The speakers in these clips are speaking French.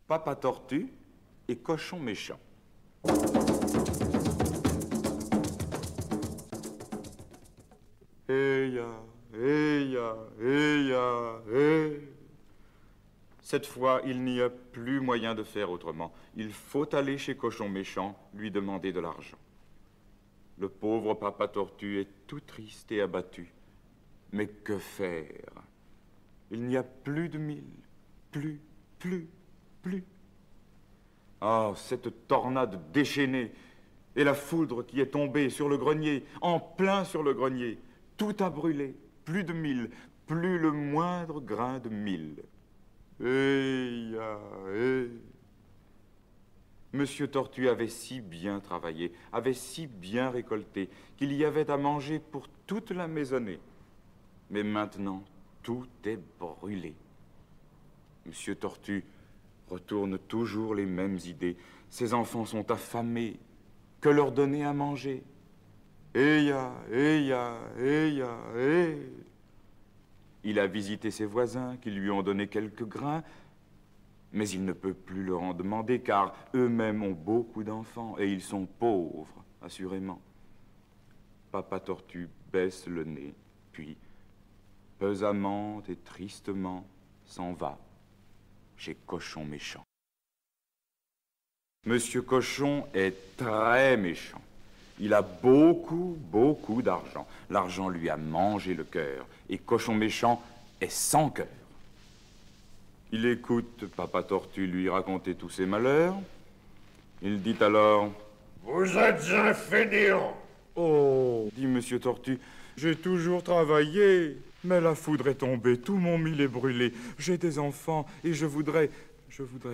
Papa Tortue et Cochon Méchant. Heya, heya, heya, hey. Cette fois, il n'y a plus moyen de faire autrement. Il faut aller chez Cochon Méchant, lui demander de l'argent. Le pauvre Papa Tortue est tout triste et abattu. Mais que faire? Il n'y a plus de 1000. Plus. Ah, cette tornade déchaînée et la foudre qui est tombée sur le grenier, en plein sur le grenier. Tout a brûlé, plus de 1000, plus le moindre grain de 1000. Monsieur Tortue avait si bien travaillé, avait si bien récolté, qu'il y avait à manger pour toute la maisonnée. Mais maintenant, tout est brûlé. Monsieur Tortue retourne toujours les mêmes idées. Ses enfants sont affamés. Que leur donner à manger? Heya. Il a visité ses voisins qui lui ont donné quelques grains, mais il ne peut plus leur en demander car eux-mêmes ont beaucoup d'enfants et ils sont pauvres, assurément. Papa Tortue baisse le nez, puis, pesamment et tristement, s'en va chez Cochon Méchant. Monsieur Cochon est très méchant. Il a beaucoup d'argent. L'argent lui a mangé le cœur. Et Cochon Méchant est sans cœur. Il écoute Papa Tortue lui raconter tous ses malheurs. Il dit alors... Vous êtes un fainéant. Oh, dit Monsieur Tortue, j'ai toujours travaillé. Mais la foudre est tombée, tout mon mil est brûlé. J'ai des enfants et je voudrais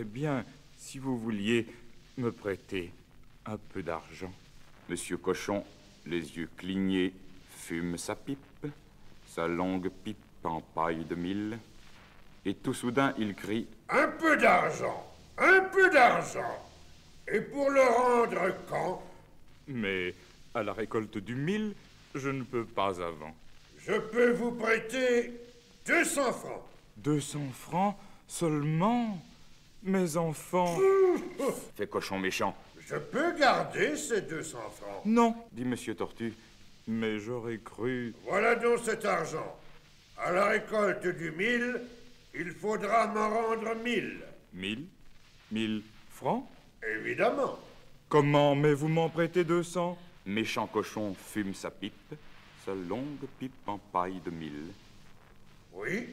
bien, si vous vouliez, me prêter un peu d'argent. Monsieur Cochon, les yeux clignés, fume sa pipe, sa longue pipe en paille de mil. Et tout soudain, il crie... Un peu d'argent. Et pour le rendre quand? Mais à la récolte du mil, je ne peux pas avant. Je peux vous prêter 200 francs. 200 francs seulement? Mes enfants... Fait Cochon Méchant. Je peux garder ces 200 francs. Non, dit Monsieur Tortue, mais j'aurais cru... Voilà donc cet argent. À la récolte du mil, il faudra m'en rendre 1000. 1000 francs? Évidemment. Comment? Mais vous m'en prêtez 200? Méchant Cochon fume sa pipe, sa longue pipe en paille de mil. Oui,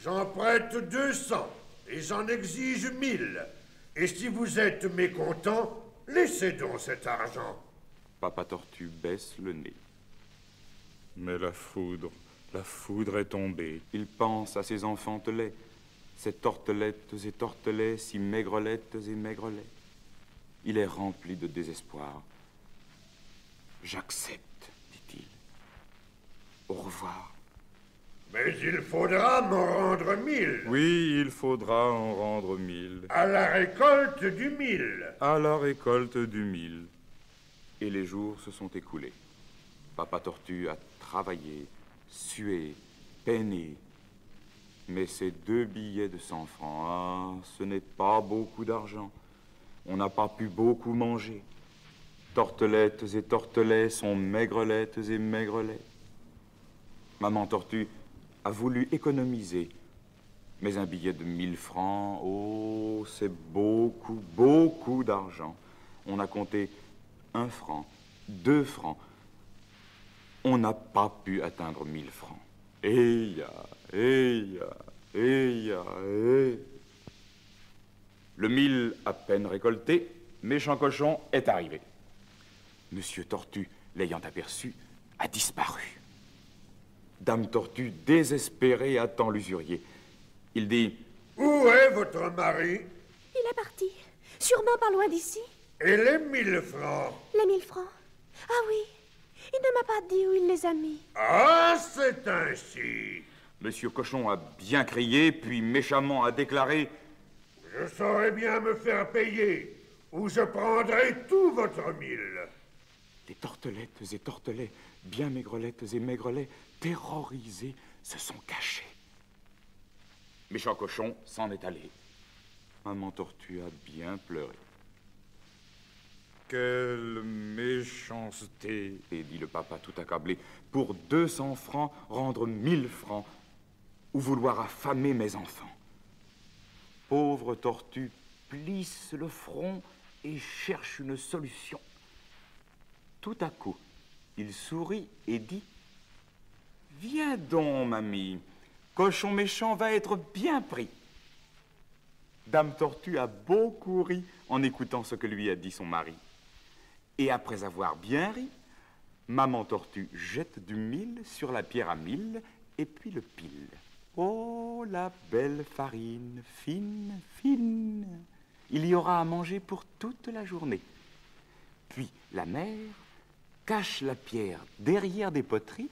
j'en prête 200 et j'en exige 1000. Et si vous êtes mécontent, laissez donc cet argent. Papa Tortue baisse le nez. Mais la foudre est tombée. Il pense à ses enfantelets, ces tortelettes et tortelets, si maigrelettes et maigrelets. Il est rempli de désespoir. J'accepte, dit-il. Au revoir. Mais il faudra m'en rendre 1000. Oui, il faudra en rendre 1000. À la récolte du mil. À la récolte du mil. Et les jours se sont écoulés. Papa Tortue a travaillé, sué, peiné. Mais ces 2 billets de 100 francs, ah, ce n'est pas beaucoup d'argent. On n'a pas pu beaucoup manger. Tortelettes et tortelets sont maigrelettes et maigrelets. Maman Tortue a voulu économiser. Mais un billet de 1000 francs, oh, c'est beaucoup d'argent. On a compté 1 franc, 2 francs. On n'a pas pu atteindre 1000 francs. Le mil à peine récolté, Méchant Cochon est arrivé. Monsieur Tortue, l'ayant aperçu, a disparu. Dame Tortue, désespérée, attend l'usurier. Il dit... Où est votre mari? Il est parti. Sûrement pas loin d'ici. Et les 1000 francs? Les 1000 francs? Ah oui. Il ne m'a pas dit où il les a mis. Ah, c'est ainsi. Monsieur Cochon a bien crié, puis méchamment a déclaré... Je saurais bien me faire payer, ou je prendrai tout votre 1000. Les tortelettes et tortelets, bien maigrelettes et maigrelets, terrorisés, se sont cachés. Méchant Cochon s'en est allé. Maman Tortue a bien pleuré. Quelle méchanceté! Et dit le papa tout accablé, pour 200 francs, rendre 1000 francs, ou vouloir affamer mes enfants. Pauvre Tortue plisse le front et cherche une solution. Tout à coup, il sourit et dit, « Viens donc, mamie, Cochon Méchant va être bien pris. » Dame Tortue a beaucoup ri en écoutant ce que lui a dit son mari. Et après avoir bien ri, Maman Tortue jette du mil sur la pierre à mil et puis le pile. Oh, la belle farine, fine, fine. Il y aura à manger pour toute la journée. Puis la mère cache la pierre derrière des poteries,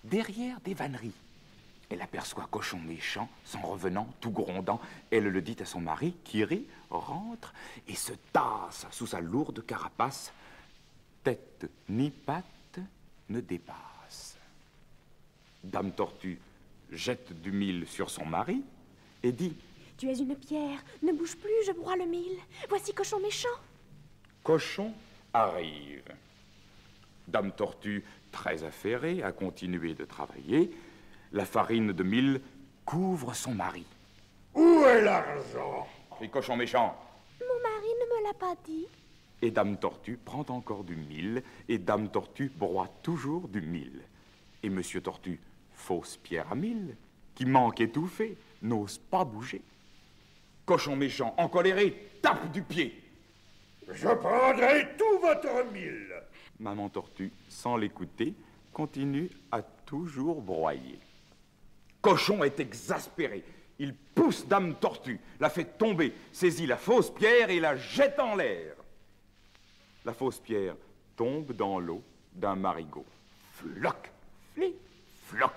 derrière des vanneries. Elle aperçoit Cochon Méchant s'en revenant, tout grondant. Elle le dit à son mari, qui rit, rentre et se tasse sous sa lourde carapace. Tête ni patte ne dépasse. Dame Tortue jette du mil sur son mari et dit, « Tu es une pierre, ne bouge plus, je broie le mil. Voici Cochon Méchant. » Cochon arrive. Dame Tortue, très affairée, a continué de travailler. La farine de mil couvre son mari. « Où est l'argent ?» crie Cochon Méchant. « Mon mari ne me l'a pas dit. » Et Dame Tortue prend encore du mil, et Dame Tortue broie toujours du mil. Et Monsieur Tortue, fausse pierre à mil, qui manque étouffé, n'ose pas bouger. Cochon Méchant, encoléré, tape du pied. « Je prendrai tout votre mil. » Maman Tortue, sans l'écouter, continue à toujours broyer. Cochon est exaspéré. Il pousse Dame Tortue, la fait tomber, saisit la fausse pierre et la jette en l'air. La fausse pierre tombe dans l'eau d'un marigot. Floc, fli, floc,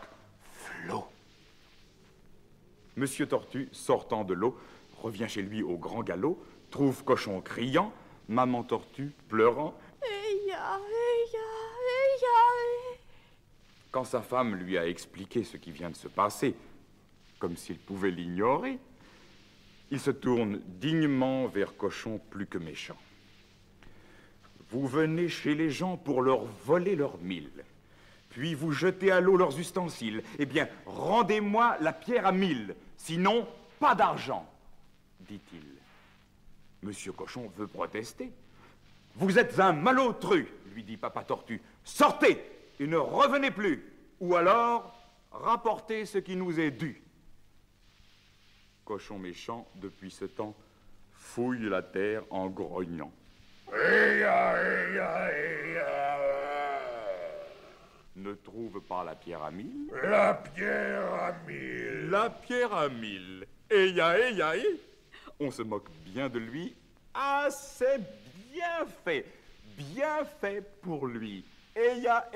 flot. Monsieur Tortue, sortant de l'eau, revient chez lui au grand galop, trouve Cochon criant, Maman Tortue pleurant. Quand sa femme lui a expliqué ce qui vient de se passer, comme s'il pouvait l'ignorer, il se tourne dignement vers Cochon plus que méchant. Vous venez chez les gens pour leur voler leurs mil, puis vous jetez à l'eau leurs ustensiles. Eh bien, rendez-moi la pierre à mil, sinon, pas d'argent, dit-il. Monsieur Cochon veut protester. Vous êtes un malotru, lui dit Papa Tortue. Sortez et ne revenez plus, ou alors rapportez ce qui nous est dû. Cochon Méchant, depuis ce temps, fouille la terre en grognant. Ne trouve pas la pierre à mil. La pierre à mil. La pierre à mil. Eya. On se moque bien de lui. Ah, c'est bien fait pour lui. Eya.